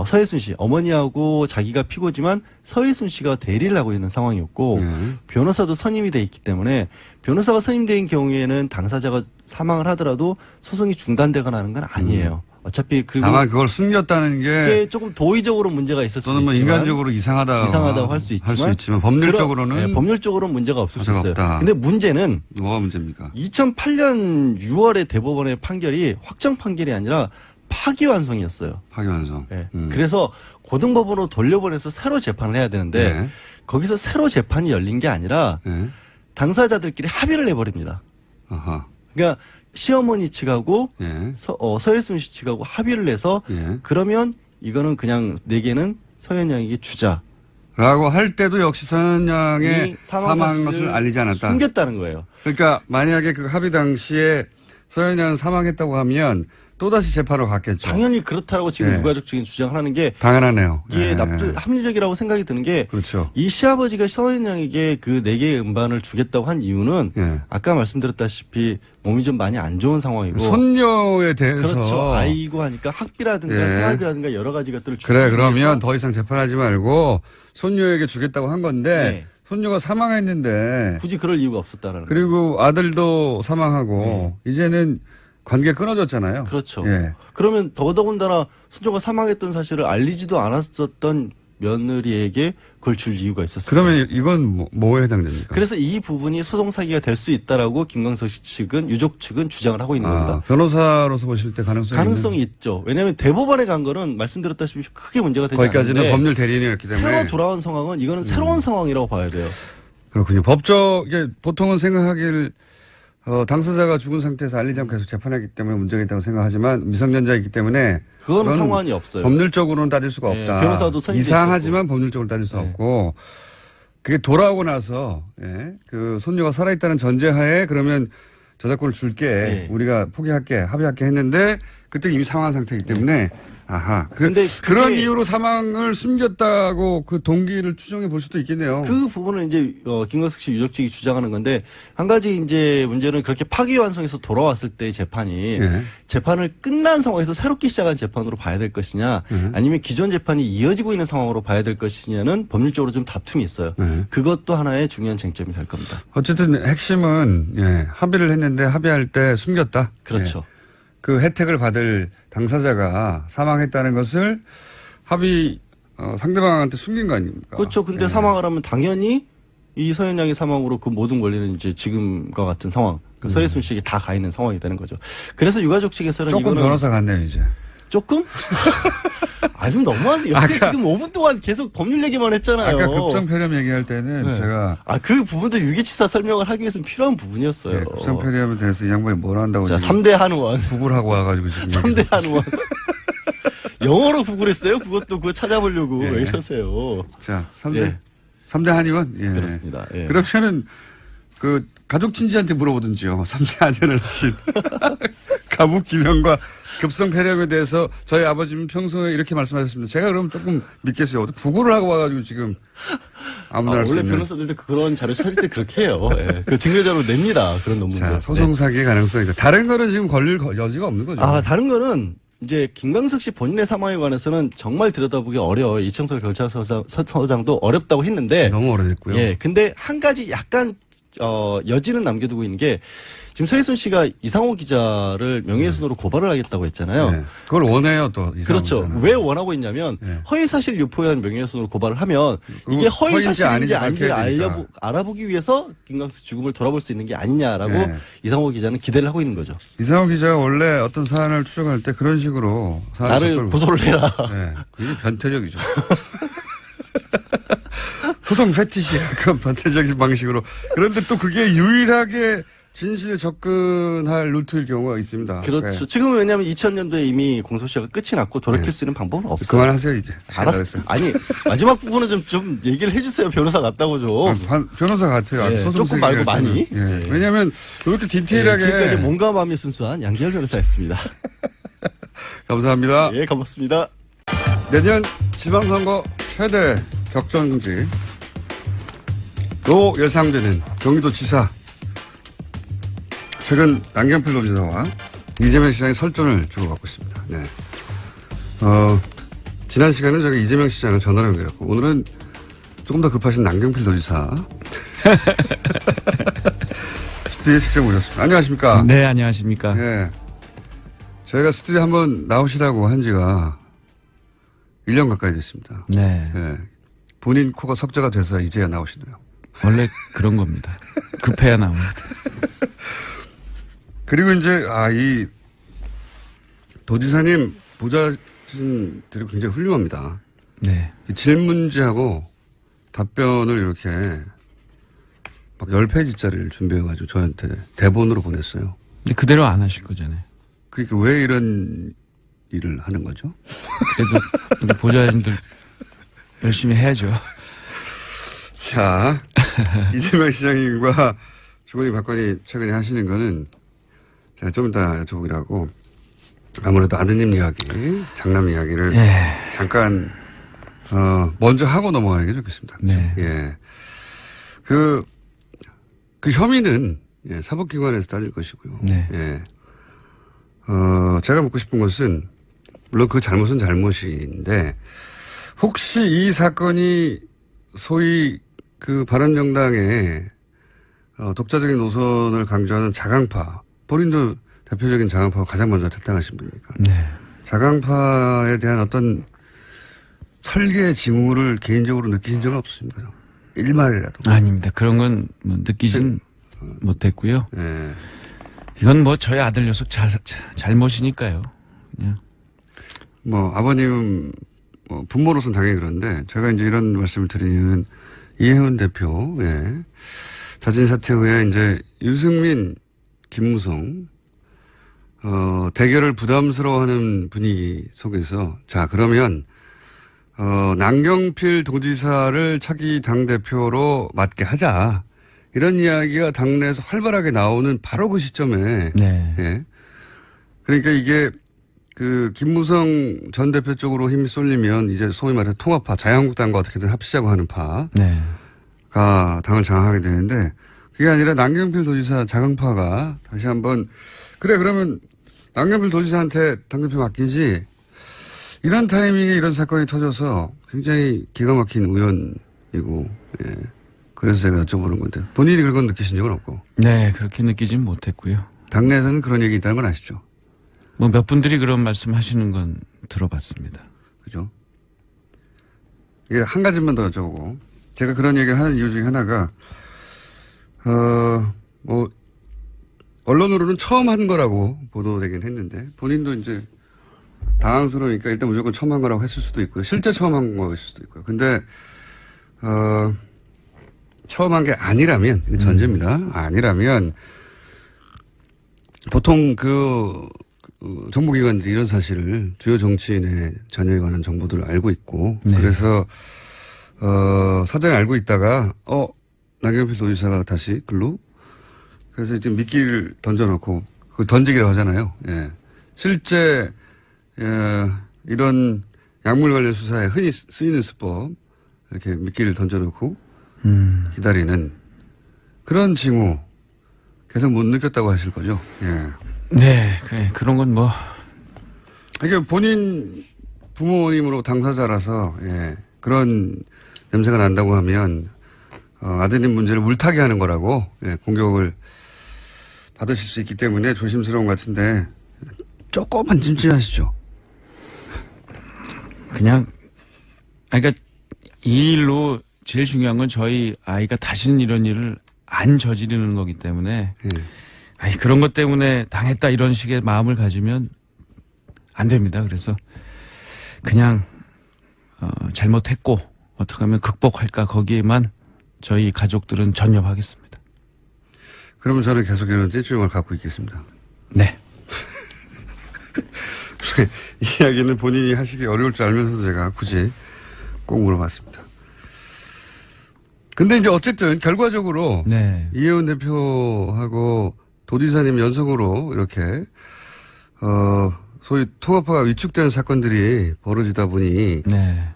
서예순 씨 어머니하고 자기가 피고지만 서예순 씨가 대리를 하고 있는 상황이었고 예. 변호사도 선임이 돼 있기 때문에 변호사가 선임된 경우에는 당사자가 사망을 하더라도 소송이 중단되거나 하는 건 아니에요. 어차피 그리고 다만 그걸 숨겼다는 게 그게 조금 도의적으로 문제가 있을 수도 또는 뭐 있지만 인간적으로 이상하다고 할 수 있지만 법률적으로는 네, 법률적으로는 문제가 없을 수 문제가 있어요. 없다. 근데 문제는 뭐가 문제입니까? 2008년 6월에 대법원의 판결이 확정 판결이 아니라 파기환송이었어요. 파기환송. 네. 그래서 고등법원으로 돌려보내서 새로 재판을 해야 되는데 네. 거기서 새로 재판이 열린 게 아니라 네. 당사자들끼리 합의를 해버립니다. 아하. 그러니까 시어머니 측하고 예. 서예순 씨 측하고 합의를 해서 예. 그러면 이거는 그냥 4개는 서현양에게 주자. 라고 할 때도 역시 서현양의 이 사망한 것을 알리지 않았다. 숨겼다는 거예요. 그러니까 만약에 그 합의 당시에 서현양은 사망했다고 하면 또다시 재판으로 갔겠죠. 당연히 그렇다라고 지금 네. 유가족 측은 주장을 하는 게 당연하네요. 이게 예. 합리적이라고 생각이 드는 게 그렇죠. 이 시아버지가 서현양에게 그 4개의 음반을 주겠다고 한 이유는 예. 아까 말씀드렸다시피 몸이 좀 많이 안 좋은 상황이고 손녀에 대해서 그렇죠. 아이고 하니까 학비라든가 예. 생활비라든가 여러 가지 것들을 주기 그래 위해서 그러면 더 이상 재판하지 말고 손녀에게 주겠다고 한 건데 네. 손녀가 사망했는데 굳이 그럴 이유가 없었다라는 거예요. 그리고 아들도 사망하고 이제는 관계 끊어졌잖아요. 그렇죠. 예. 그러면 더더군다나 손녀가 사망했던 사실을 알리지도 않았었던 며느리에게 그걸 줄 이유가 있었어요. 그러면 이건 뭐에 해당됩니까? 그래서 이 부분이 소송 사기가 될 수 있다라고 김광석 씨 측은 유족 측은 주장을 하고 있는 겁니다. 변호사로서 보실 때 가능성이 있죠. 왜냐하면 대법원에 간 거는 말씀드렸다시피 크게 문제가 되지 거기까지는 않는데 법률 대리인이었기 때문에 새로 돌아온 상황은 이거는 새로운 상황이라고 봐야 돼요. 그렇군요. 이게 보통은 생각하길 당사자가 죽은 상태에서 알리지 않고 계속 재판하기 때문에 문제가 있다고 생각하지만 미성년자이기 때문에 그건 상관이 없어요. 법률적으로는 따질 수가 예, 없다. 변호사도 선임돼 이상하지만 법률적으로 따질 수 네. 없고 그게 돌아오고 나서 그 손녀가 살아있다는 전제하에 그러면 저작권을 줄게 네. 우리가 합의할게 했는데 그때 이미 사망한 상태이기 때문에 아하. 근데 그런 그게 이유로 사망을 숨겼다고 그 동기를 추정해 볼 수도 있겠네요. 그 부분은 이제 김광석 씨 유족 측이 주장하는 건데 한 가지 이제 문제는 그렇게 파기환송해서 돌아왔을 때 재판이 예. 재판을 끝난 상황에서 새롭게 시작한 재판으로 봐야 될 것이냐 아니면 기존 재판이 이어지고 있는 상황으로 봐야 될 것이냐는 법률적으로 좀 다툼이 있어요. 그것도 하나의 중요한 쟁점이 될 겁니다. 어쨌든 핵심은 합의를 했는데 합의할 때 숨겼다. 그렇죠. 그 혜택을 받을 당사자가 사망했다는 것을 상대방한테 숨긴 거 아닙니까? 그렇죠. 근데 사망을 하면 당연히 이 서현양의 사망으로 그 모든 권리는 이제 지금과 같은 상황, 서예순 씨에게 다 가 있는 상황이 되는 거죠. 그래서 유가족 측에서는 조금 이거는 변호사 같네요, 이제. 조금? 좀 너무하세요. 지금 5분 동안 계속 법률 얘기만 했잖아요. 아까 급성폐렴 얘기할 때는 네. 제가 그 부분도 유기치사 설명을 하기 위해서는 필요한 부분이었어요. 급성폐렴에 대해서 이 양반이 뭘 한다고 자, 3대 한의원. 구글하고 와가지고 지금 3대 한의원. 영어로 구글했어요? 그거 찾아보려고. 예. 왜 이러세요? 자, 3대 예. 3대 한의원? 예. 그렇습니다. 예. 그러면은 그 가족 친지한테 물어보든지요. 3대 한의원을 하신 가부 기명과 급성폐렴에 대해서 저희 아버지는 평소에 이렇게 말씀하셨습니다. 제가 그럼 조금 믿겠어요. 구글을 하고 와가지고 지금 아무나 할 수 원래 있는. 변호사들도 그런 자료 찾을 때 그렇게 해요. 예. 그 증거자료 냅니다. 그런 논문들. 자, 소송 사기의 가능성이 있다. 다른 거는 지금 걸릴 여지가 없는 거죠. 다른 거는 이제 김광석 씨 본인의 사망에 관해서는 정말 들여다보기 어려워요. 이청설 경찰서장도 어렵다고 했는데 너무 오래됐고요. 예. 근데 한 가지 약간 여지는 남겨두고 있는 게 지금 서혜순 씨가 이상호 기자를 명예훼손으로 고발을 하겠다고 했잖아요. 네. 그걸 원해요 또. 그렇죠. 기자는. 왜 원하고 있냐면 네. 허위사실 유포에 의한 명예훼손으로 고발을 하면 이게 허위사실인지 아닌지 아닌지를 밝혀야 되니까. 알아보기 위해서 김광수 죽음을 돌아볼 수 있는 게 아니냐라고 네. 이상호 기자는 기대를 하고 있는 거죠. 이상호 기자가 원래 어떤 사안을 추적할 때 그런 식으로 나를 고소를 해라. 네, 그게 변태적이죠. 소송 패티시야. 그 변태적인 방식으로. 그런데 또 그게 유일하게 진실에 접근할 루트일 경우가 있습니다. 그렇죠. 네. 지금은 왜냐하면 2000년도에 이미 공소시효가 끝이 났고 돌이킬 네. 수 있는 방법은 없어요. 그만하세요 이제. 알았어. 아니 마지막 부분은 좀 얘기를 해주세요. 변호사 같다고 좀. 변호사 같아요. 네, 소송 조금 말고 세계할 때는. 많이. 예. 네. 왜냐하면 이렇게 디테일하게. 지금까지 몸과 마음이 순수한 양기열 변호사였습니다. 감사합니다. 예, 고맙습니다. 내년 지방선거 최대 격전지로 예상되는 경기도지사. 최근 남경필 도지사와 이재명 시장이 설전을 주고받고 있습니다. 네. 지난 시간은 저희 이재명 시장을 전화로 연결했고 오늘은 조금 더 급하신 남경필 도지사 스튜디오에 직접 모셨습니다. 안녕하십니까? 네, 안녕하십니까? 예. 저희가 스튜디오에 한번 나오시라고 한 지가 1년 가까이 됐습니다. 네. 예. 본인 코가 석자가 돼서 이제야 나오시네요. 원래 그런 겁니다. 급해야 나옵니다. 그리고 이제, 이 도지사님 보좌진들이 굉장히 훌륭합니다. 네. 질문지하고 답변을 이렇게 막 10페이지짜리를 준비해가지고 저한테 대본으로 보냈어요. 근데 그대로 안 하실 거잖아요. 그러니까 왜 이런 일을 하는 거죠? 그래도 우리 보좌진들 열심히 해야죠. 자, 이재명 시장님과 주거니 박건이 최근에 하시는 거는 제가 좀 이따 여쭤보기로 하고 아무래도 아드님 이야기, 장남 이야기를 잠깐 먼저 하고 넘어가는 게 좋겠습니다. 네. 예. 그 혐의는 사법기관에서 따질 것이고요. 네. 예. 제가 묻고 싶은 것은 물론 그 잘못은 잘못인데 혹시 이 사건이 소위 그 바른정당의 독자적인 노선을 강조하는 자강파, 본인도 대표적인 자강파가 가장 먼저 탈당하신 분이니까. 네. 자강파에 대한 어떤 설계 징후를 개인적으로 느끼신 적은 없으십니까? 일말이라도. 아닙니다. 그런 건 뭐 느끼진 못했고요. 예. 이건 뭐 저희 아들 녀석 잘못이니까요. 그냥. 뭐 아버님 부모로서는 당연히 그런데 제가 이제 이런 말씀을 드린 이유는 이혜원 대표, 자진 사퇴 후에 이제 유승민, 김무성, 대결을 부담스러워하는 분위기 속에서 자, 그러면, 남경필 도지사를 차기 당대표로 맡게 하자. 이런 이야기가 당내에서 활발하게 나오는 바로 그 시점에. 네. 예. 그러니까 이게 그 김무성 전 대표 쪽으로 힘이 쏠리면 이제 소위 말해 통합파, 자유한국당과 어떻게든 합치자고 하는 파가 네. 당을 장악하게 되는데 그게 아니라 남경필 도지사 자강파가 다시 한번 그래 그러면 남경필 도지사한테 당대표 맡기지 이런 타이밍에 이런 사건이 터져서 굉장히 기가 막힌 우연이고 그래서 제가 여쭤보는 건데 본인이 그런 건 느끼신 적은 없고 네, 그렇게 느끼진 못했고요. 당내에서는 그런 얘기 있다는 건 아시죠? 뭐 몇 분들이 그런 말씀 하시는 건 들어봤습니다. 그죠? 이게 한 가지만 더 여쭤보고 제가 그런 얘기를 하는 이유 중에 하나가 언론으로는 처음 한 거라고 보도되긴 했는데 본인도 이제 당황스러우니까 일단 무조건 처음 한 거라고 했을 수도 있고요. 실제 처음 한 거일 수도 있고요. 근데 처음 한 게 아니라면 이게 전제입니다. 아니라면 보통 정보기관들이 이런 사실을 주요 정치인의 자녀에 관한 정보들을 알고 있고 그래서 사전에 알고 있다가 남경필 도지사가 다시 글로 그래서 이제 미끼를 던져놓고 그걸 던지기라고 하잖아요. 예. 실제 이런 약물 관련 수사에 흔히 쓰이는 수법 이렇게 미끼를 던져놓고 기다리는 그런 징후 계속 못 느꼈다고 하실 거죠. 예. 네, 그런 건 뭐. 이게 본인 부모님으로 당사자라서, 그런 냄새가 난다고 하면, 아드님 문제를 물타기 하는 거라고 예, 공격을 받으실 수 있기 때문에 조심스러운 것 같은데 조금만 찜찜하시죠. 그냥 그러니까 이 일로 제일 중요한 건 저희 아이가 다시는 이런 일을 안 저지르는 거기 때문에 예. 아니 그런 것 때문에 당했다 이런 식의 마음을 가지면 안 됩니다. 그래서 그냥 잘못했고 어떻게 하면 극복할까 거기에만 저희 가족들은 전념하겠습니다. 그러면 저는 계속 이런 찜찜함을 갖고 있겠습니다. 네. 이 이야기는 본인이 하시기 어려울 줄 알면서도 제가 굳이 꼭 물어봤습니다. 근데 이제 어쨌든 결과적으로 네. 이혜원 대표하고 도지사님 연속으로 이렇게 소위 통합파가 위축되는 사건들이 벌어지다 보니 네.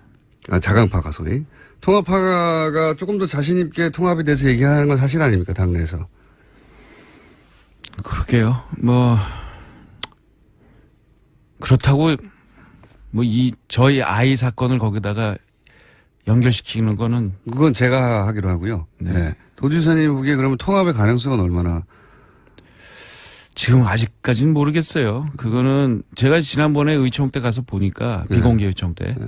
자강파가 소위 통합파가 조금 더 자신 있게 통합에 대해서 얘기하는 건 사실 아닙니까 당내에서? 그러게요. 뭐 그렇다고 뭐 저희 아이 사건을 거기다가 연결시키는 거는 그건 제가 하기로 하고요. 네. 네. 도지사님 보기에 그러면 통합의 가능성은 얼마나? 지금 아직까지는 모르겠어요. 그거는 제가 지난번에 의총 때 가서 보니까 네. 비공개 의총 때 네.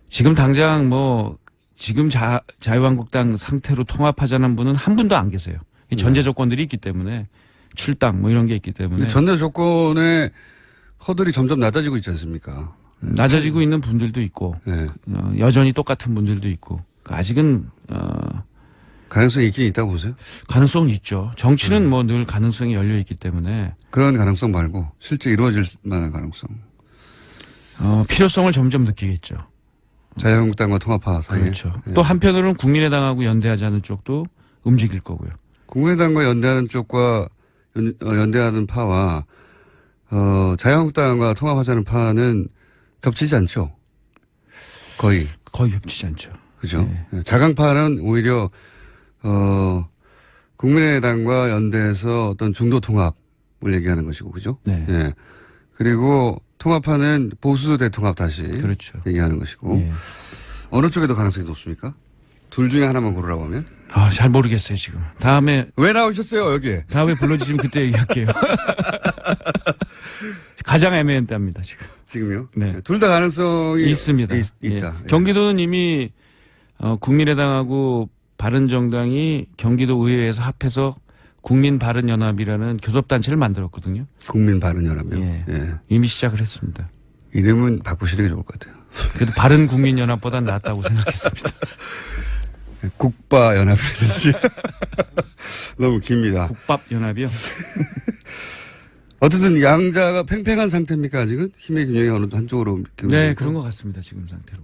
지금 당장 뭐 지금 자유한국당 상태로 통합하자는 분은 한 분도 안 계세요. 이 전제 조건들이 있기 때문에 출당 뭐 이런 게 있기 때문에 전제 조건의 허들이 점점 낮아지고 있지 않습니까? 낮아지고 있는 분들도 있고 네. 여전히 똑같은 분들도 있고 아직은 가능성이 있긴 있다고 보세요? 가능성은 있죠. 정치는 뭐 늘 가능성이 열려 있기 때문에 그런 가능성 말고 실제 이루어질 만한 가능성. 필요성을 점점 느끼겠죠. 자유한국당과 통합파 사이에. 그렇죠. 예. 또 한편으로는 국민의당하고 연대하자는 쪽도 움직일 거고요. 국민의당과 연대하는 쪽과 연대하는 파와 자유한국당과 통합하자는 파는 겹치지 않죠. 거의. 거의 겹치지 않죠. 그죠. 네. 자강파는 오히려 국민의당과 연대해서 어떤 중도 통합을 얘기하는 것이고, 그죠? 네. 예. 그리고 통합파는 보수 대통합 다시 그렇죠. 얘기하는 것이고, 예. 어느 쪽에 더 가능성이 높습니까? 둘 중에 하나만 고르라고 하면? 잘 모르겠어요 지금. 다음에 나오셨어요 여기에? 불러주시면 그때 얘기할게요. 가장 애매합니다 지금. 지금요? 네. 둘 다 가능성이 있습니다. 있다. 예. 예. 경기도는 이미 국민의당하고 바른정당이 경기도 의회에서 합해서 국민바른연합이라는 교섭단체를 만들었거든요. 국민바른연합이요? 예. 예. 이미 시작을 했습니다. 이름은 바꾸시는 게 좋을 것 같아요. 그래도 바른국민연합보단 낫다고 생각했습니다. 국바연합이라든지. 너무 깁니다. 국밥연합이요? 어쨌든 양자가 팽팽한 상태입니까 아직은? 힘의 균형이 어느 한쪽으로 네, 그런 것 같습니다. 지금 상태로.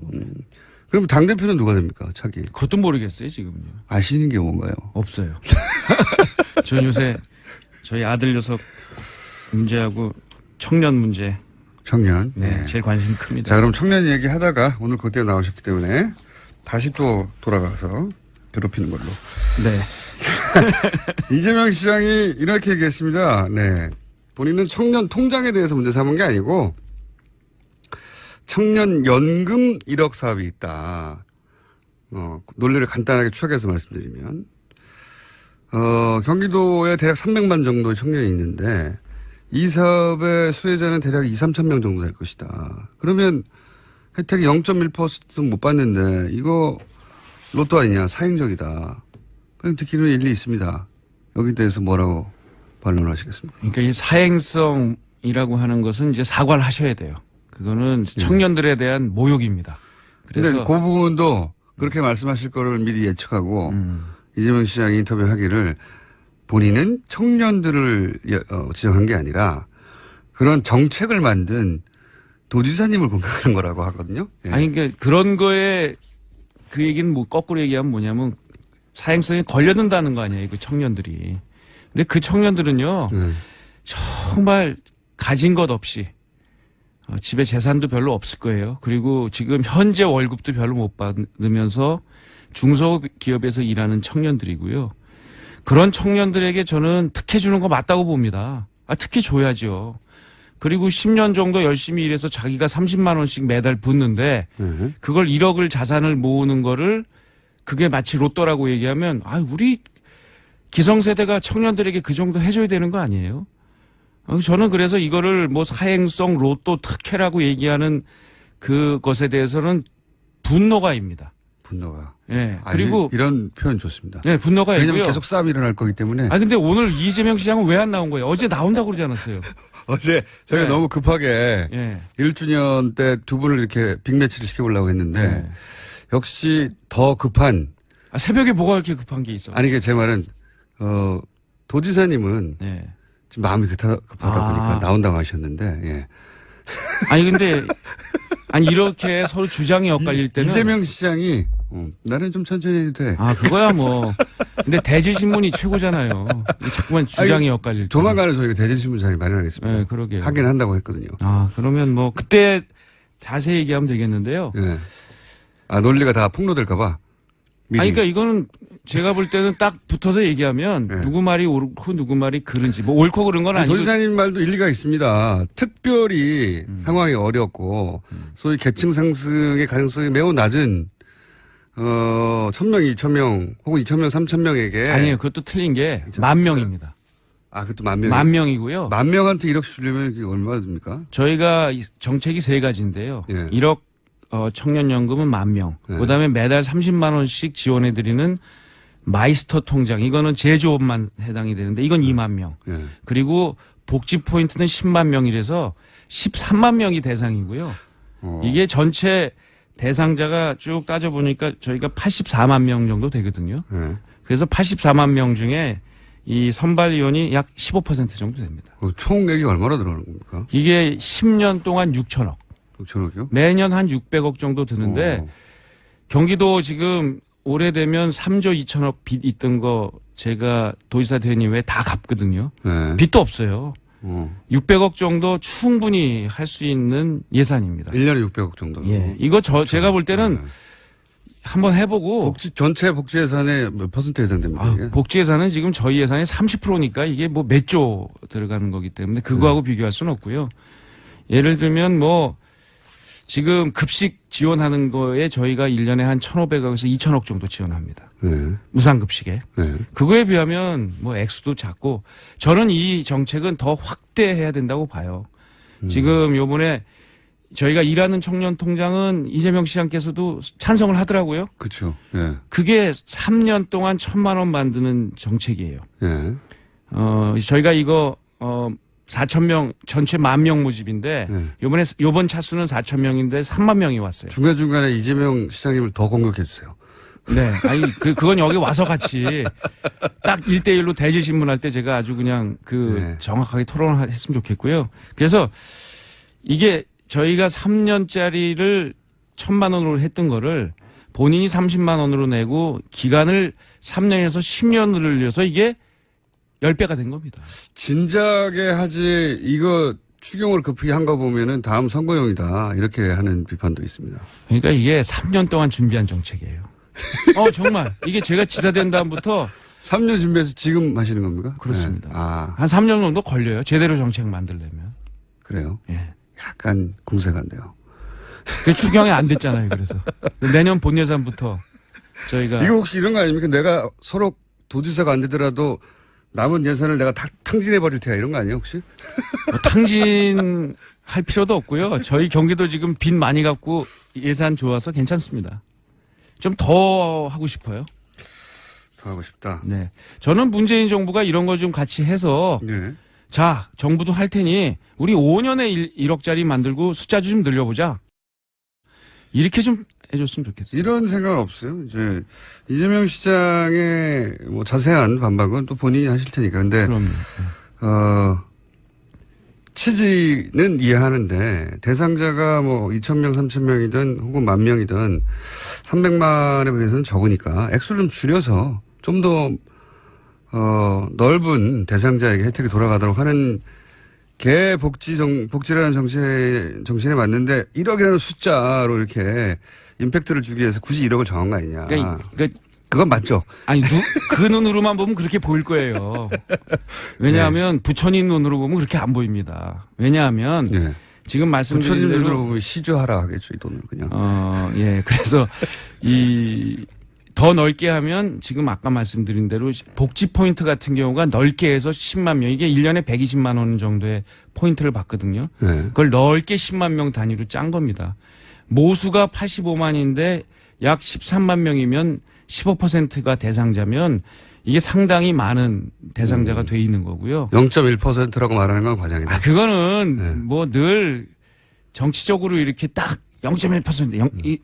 그럼 당대표는 누가 됩니까? 차기. 그것도 모르겠어요, 지금요. 아시는 게 뭔가요? 없어요. 전 요새 저희 아들 녀석 문제하고 청년 문제. 청년. 네, 제일 관심이 큽니다. 자, 그럼 청년 얘기 하다가 오늘 그때 나오셨기 때문에 다시 또 돌아가서 괴롭히는 걸로. 네. 이재명 시장이 이렇게 얘기했습니다. 네. 본인은 청년 통장에 대해서 문제 삼은 게 아니고 청년 연금 1억 사업이 있다. 논리를 간단하게 추적해서 말씀드리면 경기도에 대략 300만 정도의 청년이 있는데 이 사업의 수혜자는 대략 2-3천 명 정도 될 것이다. 그러면 혜택이 0.1% 못 받는데 이거 로또 아니냐, 사행적이다. 그냥 듣기로는 일리 있습니다. 여기 대해서 뭐라고 반론하시겠습니까? 그러니까 이 사행성이라고 하는 것은 이제 사과를 하셔야 돼요. 그거는 청년들에 대한 모욕입니다. 근데 그래서 그 부분도 그렇게 말씀하실 거를 미리 예측하고 이재명 시장이 인터뷰하기를 본인은 청년들을 지정한 게 아니라 그런 정책을 만든 도지사님을 공격하는 거라고 하거든요. 예. 아니 그러니까 그런 거에 그 얘기는 뭐 거꾸로 얘기하면 뭐냐면 사행성에 걸려든다는 거 아니에요, 그 청년들이. 근데 그 청년들은요 정말 가진 것 없이 집에 재산도 별로 없을 거예요. 그리고 지금 현재 월급도 별로 못 받으면서 중소기업에서 일하는 청년들이고요. 그런 청년들에게 저는 특혜 주는 거 맞다고 봅니다. 특혜 줘야죠. 그리고 10년 정도 열심히 일해서 자기가 30만 원씩 매달 붓는데 그걸 1억을 자산을 모으는 거를 그게 마치 로또라고 얘기하면 우리 기성세대가 청년들에게 그 정도 해줘야 되는 거 아니에요? 저는 그래서 이거를 뭐 사행성 로또 특혜라고 얘기하는 그것에 대해서는 분노가입니다. 분노가. 예. 그리고 이런 표현 좋습니다. 네, 분노가 왜냐면 있고요. 계속 싸움이 일어날 거기 때문에. 근데 오늘 이재명 시장은 왜 안 나온 거예요? 어제 나온다고 그러지 않았어요? 어제 저희가 네. 너무 급하게 예. 1주년 때 두 분을 이렇게 빅매치를 시켜보려고 했는데 네. 역시 더 급한. 새벽에 뭐가 그렇게 급한 게 있어? 아니, 제 말은 도지사님은 네. 지금 마음이 급하다 보니까 나온다고 하셨는데. 예. 근데 이렇게 서로 주장이 엇갈릴 때는 이재명 시장이 나는 좀 천천히 해도 돼. 그거야 뭐. 근데 대질신문이 최고잖아요. 자꾸만 주장이 엇갈릴 때. 조만간에 저희가 대질신문 자리 마련하겠습니다. 네, 그러게요. 하긴 한다고 했거든요. 그러면 뭐 그때 자세히 얘기하면 되겠는데요. 예. 논리가 다 폭로될까봐. 그러니까 이거는 제가 볼 때는 딱 붙어서 얘기하면 네. 누구 말이 옳고 누구 말이 그른지 뭐 옳고 그른 건 아니고. 도지사님 말도 일리가 있습니다. 특별히 상황이 어렵고 소위 계층 상승의 가능성이 매우 낮은 1,000명, 2,000명 혹은 2,000명, 3,000명에게 아니에요. 그것도 틀린 게 10,000명입니다. 그것도 10,000명. 10,000명이고요. 10,000명한테 1억 주려면 이게 얼마나 듭니까? 저희가 정책이 세 가지인데요. 예. 1억 청년연금은 10,000명. 네. 그다음에 매달 30만 원씩 지원해드리는 마이스터 통장. 이거는 제조업만 해당이 되는데 이건 2만 명. 예. 그리고 복지 포인트는 10만 명이라서 13만 명이 대상이고요. 이게 전체 대상자가 쭉 따져보니까 저희가 84만 명 정도 되거든요. 예. 그래서 84만 명 중에 이 선발위원이 약 15% 정도 됩니다. 총액이 얼마나 들어가는 겁니까? 이게 10년 동안 6천억. 6천억이요? 매년 한 600억 정도 드는데 경기도 지금 올해 되면 3조 2천억 빚 있던 거 제가 도지사 된 이후에 다 갚거든요. 네. 빚도 없어요. 600억 정도 충분히 할 수 있는 예산입니다. 1년에 600억 정도. 예. 이거 제가 볼 때는 한번 해보고. 전체 복지 예산의 몇 퍼센트 예상됩니까? 이게? 복지 예산은 지금 저희 예산의 30%니까 이게 뭐 몇 조 들어가는 거기 때문에 그거하고 비교할 수는 없고요. 예를 들면 뭐 지금 급식 지원하는 거에 저희가 1년에 한 1,500억에서 2,000억 정도 지원합니다. 네. 무상급식에. 네. 그거에 비하면 뭐 액수도 작고 저는 이 정책은 더 확대해야 된다고 봐요. 지금 요번에 저희가 일하는 청년 통장은 이재명 시장께서도 찬성을 하더라고요. 그렇죠. 예. 그게 3년 동안 1,000만 원 만드는 정책이에요. 예. 저희가 이거 4,000명 전체 10,000명 모집인데 네. 요번 차수는 4,000명인데 3만 명이 왔어요. 중간중간에 이재명 시장님을 더 공격해 주세요. 네. 그건 여기 와서 같이 딱 1대1로 대질신문할 때 제가 아주 그냥 네. 정확하게 토론을 했으면 좋겠고요. 그래서 이게 저희가 3년짜리를 1,000만 원으로 했던 거를 본인이 30만 원으로 내고 기간을 3년에서 10년을 늘려서 이게 10배가 된 겁니다. 진작에 하지 이거 추경을 급히 한 거 보면은 다음 선거용이다 이렇게 하는 비판도 있습니다. 그러니까 이게 3년 동안 준비한 정책이에요. 정말 이게 제가 지사 된 다음부터 3년 준비해서 지금 하시는 겁니까? 그렇습니다. 네. 한 3년 정도 걸려요. 제대로 정책 만들려면. 그래요? 예. 약간 궁색한데요. 그 추경이 안 됐잖아요. 그래서 내년 본 예산부터 저희가 이거 혹시 이런 거 아닙니까? 내가 서로 도지사가 안 되더라도 남은 예산을 내가 다 탕진해버릴 테야 이런 거 아니에요 혹시? 탕진할 필요도 없고요. 저희 경기도 지금 빚 많이 갚고 예산 좋아서 괜찮습니다. 좀 더 하고 싶어요. 더 하고 싶다. 네. 저는 문재인 정부가 이런 거 좀 같이 해서 네. 자, 정부도 할 테니 우리 5년에 1억짜리 만들고 숫자 좀 늘려보자. 이렇게 좀 해줬으면 좋겠어요. 이런 생각은 없어요. 이제 이재명 시장의 뭐 자세한 반박은 또 본인이 하실 테니까. 근데 그럼요. 취지는 이해하는데 대상자가 뭐 2,000명, 3,000명이든 혹은 10,000명이든 300만에 비해서는 적으니까 액수를 좀 줄여서 좀 더 넓은 대상자에게 혜택이 돌아가도록 하는 개 복지라는 정신에 맞는데 1억이라는 숫자로 이렇게 임팩트를 주기 위해서 굳이 1억을 정한 거 아니냐. 그러니까 그건 맞죠. 아니 그 눈으로만 보면 그렇게 보일 거예요. 왜냐하면 부처님 눈으로 보면 그렇게 안 보입니다. 왜냐하면 네. 지금 말씀드린 부처님 대로 눈으로 보면 시주하라 하겠죠, 이 돈을 그냥. 예. 그래서 이 더 넓게 하면 지금 아까 말씀드린 대로 복지 포인트 같은 경우가 넓게 해서 10만 명, 이게 1년에 120만 원 정도의 포인트를 받거든요. 네. 그걸 넓게 10만 명 단위로 짠 겁니다. 모수가 85만인데 약 13만 명이면 15%가 대상자면 이게 상당히 많은 대상자가 돼 있는 거고요. 0.1%라고 말하는 건 과장이다. 아, 그거는 네. 뭐 늘 정치적으로 이렇게 딱 0.1%, 이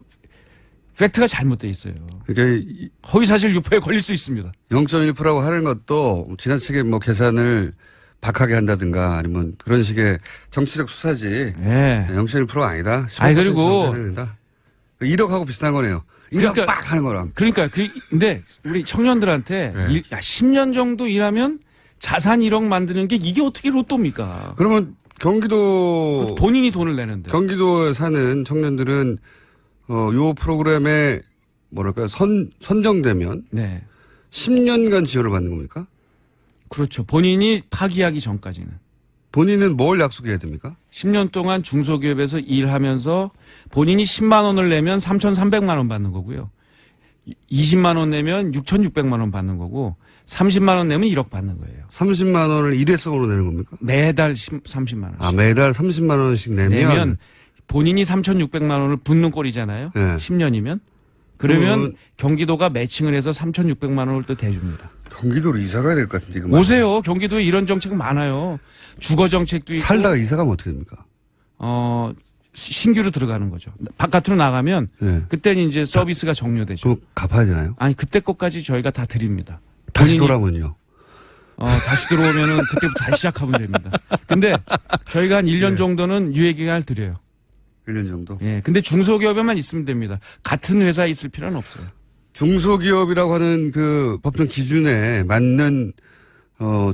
팩트가 잘못돼 있어요. 그러니까 허위사실 유포에 걸릴 수 있습니다. 0.1%라고 하는 것도 지나치게 뭐 계산을 박하게 한다든가 아니면 그런 식의 정치적 수사지. 네. 0.1%가 아니다. 아니, 그리고 1억하고 비슷한 거네요. 1억 그러니까- 빡 하는 거랑. 그러니까 근데 우리 청년들한테 네. 10년 정도 일하면 자산 1억 만드는 게 이게 어떻게 로또입니까? 그러면 경기도 본인이 돈을 내는데. 경기도에 사는 청년들은 요 프로그램에 뭐랄까 선정되면 네. 10년간 지원을 받는 겁니까? 그렇죠. 본인이 파기하기 전까지는. 본인은 뭘 약속해야 됩니까? 10년 동안 중소기업에서 일하면서 본인이 10만 원을 내면 3,300만 원 받는 거고요. 20만 원 내면 6,600만 원 받는 거고 30만 원 내면 1억 받는 거예요. 30만 원을 일회성으로 내는 겁니까? 매달 30만 원씩. 아, 매달 30만 원씩 내면 본인이 3,600만 원을 붓는 꼴이잖아요. 네. 10년이면. 그러면 그러면- 경기도가 매칭을 해서 3,600만 원을 또 대줍니다. 경기도로 이사 가야 될 것 같은데. 이거 오세요. 경기도에 이런 정책 많아요. 주거 정책도 있고. 살다가 이사 가면 어떻게 됩니까? 신규로 들어가는 거죠. 바깥으로 나가면 네. 그때는 이제 서비스가 종료되죠. 그럼 갚아야 되나요? 아니 그때 것까지 저희가 다 드립니다. 다시 본인이- 돌아오면요. 다시 들어오면은 그때부터 다시 시작하면 됩니다. 근데 저희가 한 1년 네. 정도는 유예 기간을 드려요. 1년 정도. 예. 근데 중소기업에만 있으면 됩니다. 같은 회사에 있을 필요는 없어요. 중소기업이라고 하는 그 법정 기준에 맞는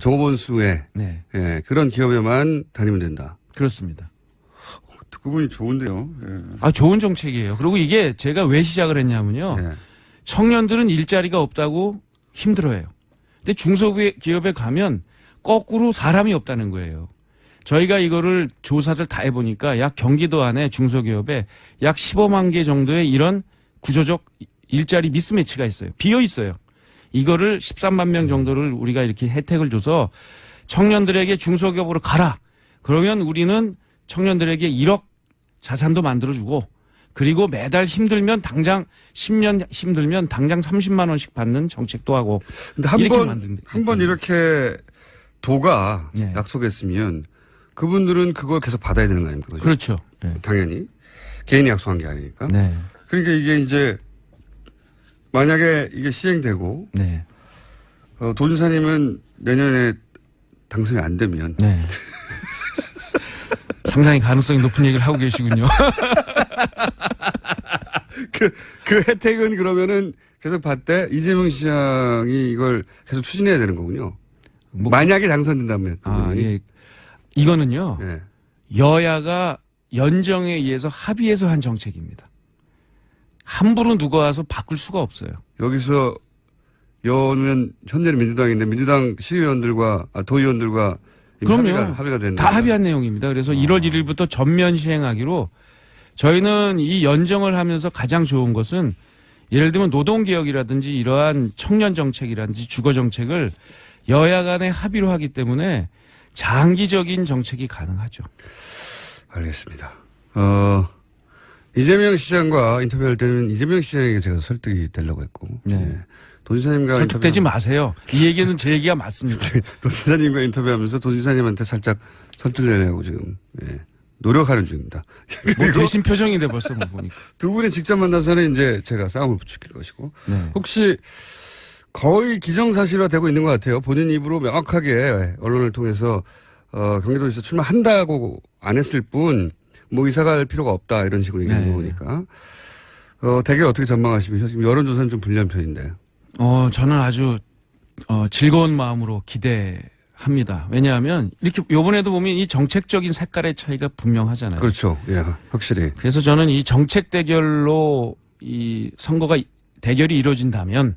종업원수의 네. 예, 그런 기업에만 다니면 된다. 그렇습니다. 듣고 보니 좋은데요. 좋은 정책이에요. 그리고 이게 제가 왜 시작을 했냐면요. 예. 예. 청년들은 일자리가 없다고 힘들어해요. 근데 중소기업에 가면 거꾸로 사람이 없다는 거예요. 저희가 이거를 조사를 다 해보니까 약 경기도 안에 중소기업에 약 15만 개 정도의 이런 구조적 일자리 미스매치가 있어요. 비어 있어요. 이거를 13만 명 정도를 우리가 이렇게 혜택을 줘서 청년들에게 중소기업으로 가라. 그러면 우리는 청년들에게 1억 자산도 만들어주고 그리고 매달 힘들면 당장 10년 힘들면 당장 30만 원씩 받는 정책도 하고. 근데 이렇게 한 번 이렇게 도가 예. 약속했으면 그분들은 그걸 계속 받아야 되는 거 아닙니까? 그죠? 그렇죠. 네. 당연히. 개인이 약속한 게 아니니까. 네. 그러니까 이게 이제 만약에 이게 시행되고 네. 도지사님은 내년에 당선이 안 되면 네. 상당히 가능성이 높은 얘기를 하고 계시군요. 그 혜택은 그러면은 계속 받되 이재명 시장이 이걸 계속 추진해야 되는 거군요. 만약에 당선된다면. 예. 이거는요. 예. 여야가 연정에 의해서 합의해서 한 정책입니다. 함부로 누가 와서 바꿀 수가 없어요. 여기서 여는 현재는 민주당인데 민주당 시의원들과 도의원들과 이미 그럼요. 합의가 된다. 다 합의한 내용입니다. 그래서 1월 1일부터 전면 시행하기로 저희는 이 연정을 하면서 가장 좋은 것은 예를 들면 노동개혁이라든지 이러한 청년 정책이라든지 주거 정책을 여야 간에 합의로 하기 때문에 장기적인 정책이 가능하죠. 알겠습니다. 이재명 시장과 인터뷰할 때는 이재명 시장에게 제가 설득이 되려고 했고. 네. 도지사님과 설득되지 마세요. 이 얘기는 제 얘기가 맞습니다. 도지사님과 인터뷰하면서 도지사님한테 살짝 설득내려고 지금 노력하는 중입니다. 뭐 대신 표정인데 벌써 뭐 보니까. 두 분이 직접 만나서는 이제 제가 싸움을 부추길 것이고. 네. 혹시 거의 기정사실화되고 있는 것 같아요. 본인 입으로 명확하게 언론을 통해서 경기도에서 출마한다고 안 했을 뿐 뭐 이사갈 필요가 없다 이런 식으로 얘기하는 거 보니까 대개 어떻게 전망하시면 지금 여론조사는 좀 불리한 편인데. 저는 아주 즐거운 마음으로 기대합니다. 왜냐하면 이렇게 요번에도 보면 이 정책적인 색깔의 차이가 분명하잖아요. 그렇죠. 예, 확실히. 그래서 저는 이 정책 대결로 이 선거가 대결이 이루어진다면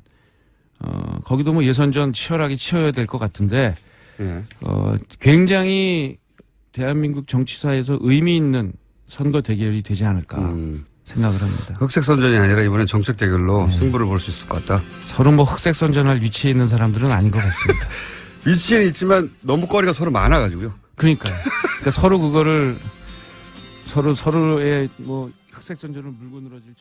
거기도 뭐 예선전 치열하게 치러야 될 것 같은데 예. 굉장히 대한민국 정치사에서 의미 있는 선거 대결이 되지 않을까 생각을 합니다. 흑색 선전이 아니라 이번엔 정책 대결로 네. 승부를 볼 수 있을 것 같다. 서로 뭐 흑색 선전할 위치에 있는 사람들은 아닌 것 같습니다. 위치에는 있지만 너무 거리가 서로 많아가지고요. 그러니까요. 그러니까 서로 그거를 서로의 뭐 흑색 선전을 물고 늘어질.